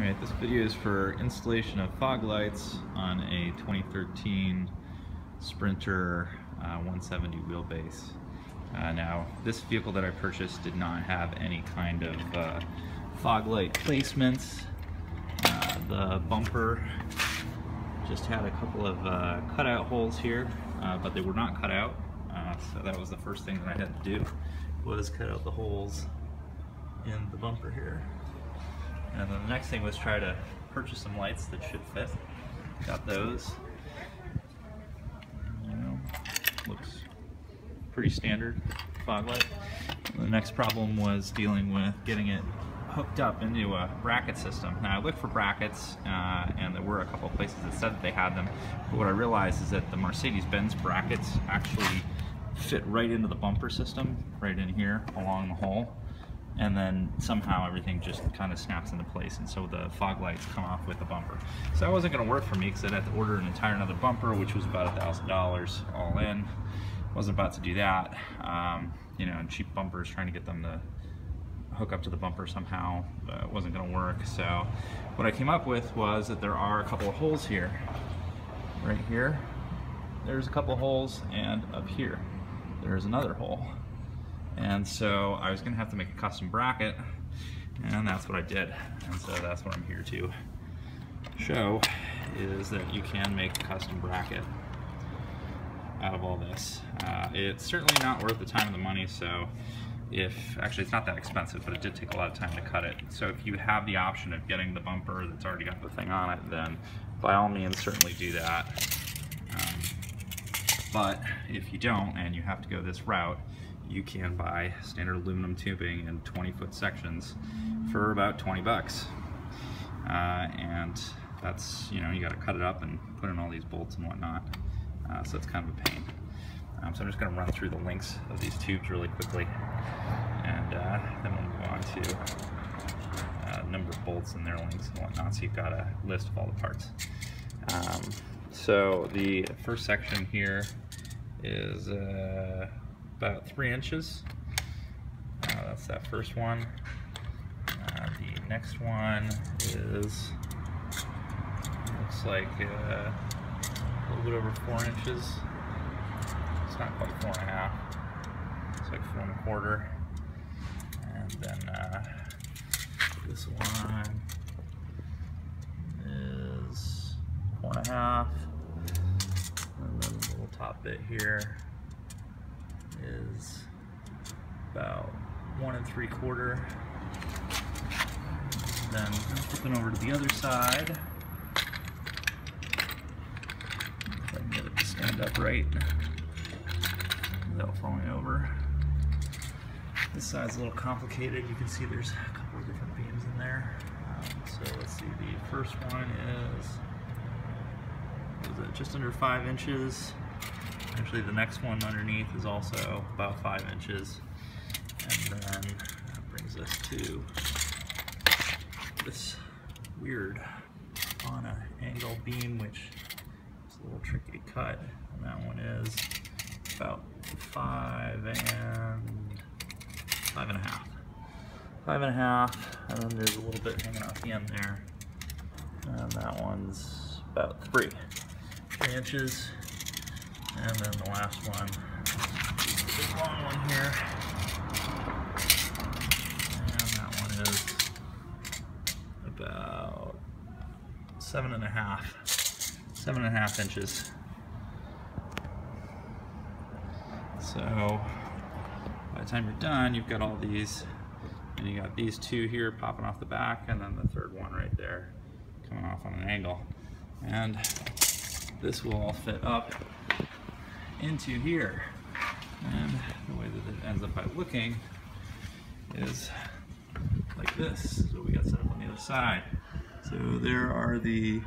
Alright, this video is for installation of fog lights on a 2013 Sprinter 170 wheelbase. Now, this vehicle that I purchased did not have any kind of fog light placements. The bumper just had a couple of cutout holes here, but they were not cut out. So that was the first thing that I had to do, was cut out the holes in the bumper here. And then the next thing was try to purchase some lights that should fit. Got those. Looks pretty standard fog light. The next problem was dealing with getting it hooked up into a bracket system. Now I looked for brackets and there were a couple of places that said that they had them, but what I realized is that the Mercedes-Benz brackets actually fit right into the bumper system, right in here along the hole, and then somehow everything just kind of snaps into place, and so the fog lights come off with the bumper. So that wasn't going to work for me because I'd have to order an entire another bumper, which was about $1,000 all in. Wasn't about to do that. You know, and cheap bumpers, trying to get them to hook up to the bumper somehow wasn't going to work. So what I came up with was that there are a couple of holes here. Right here, there's a couple of holes, and up here, there's another hole. And so I was going to have to make a custom bracket, and that's what I did. And so that's what I'm here to show, is that you can make a custom bracket out of all this. It's certainly not worth the time and the money, so actually it's not that expensive, but it did take a lot of time to cut it. So if you have the option of getting the bumper that's already got the thing on it, then by all means certainly do that. But if you don't and you have to go this route, you can buy standard aluminum tubing in 20-foot sections for about 20 bucks. And that's, you know, you got to cut it up and put in all these bolts and whatnot. So it's kind of a pain. So I'm just going to run through the links of these tubes really quickly, and then we'll move on to number of bolts and their links and whatnot, so you've got a list of all the parts. So the first section here is about 3 inches. That's that first one. The next one is, looks like a little bit over 4 inches. It's not quite 4.5. It's like 4 1/4. And then this one is 4.5. And then the little top bit here is about 1 3/4. Then flipping over to the other side, if I can get it to stand up right without falling over. This side's a little complicated. You can see there's a couple of different beams in there. So let's see, the first one is just under 5 inches. Actually, the next one underneath is also about 5 inches. And then that brings us to this weird on an angle beam, which is a little tricky to cut. And that one is about 5.5. 5.5, and then there's a little bit hanging off the end there. And that one's about 3 inches. And then the last one, the big long one here. And that one is about 7.5 inches. So by the time you're done, you've got all these, and you got these two here popping off the back, and then the third one right there coming off on an angle. And this will all fit up into here. And the way that it ends up by looking is like this. So we got set up on the other side. So there are the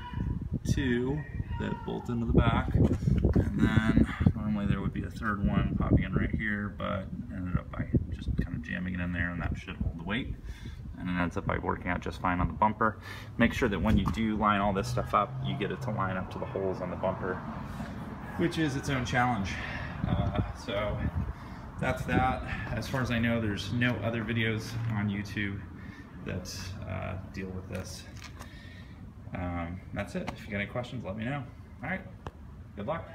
two that bolt into the back, and then normally there would be a third one popping in right here, but ended up by just kind of jamming it in there, and that should hold the weight, and it ends up by working out just fine on the bumper. Make sure that when you do line all this stuff up, you get it to line up to the holes on the bumper, which is its own challenge. So that's that. As far as I know, there's no other videos on YouTube that deal with this. That's it. If you got any questions, let me know. All right, good luck.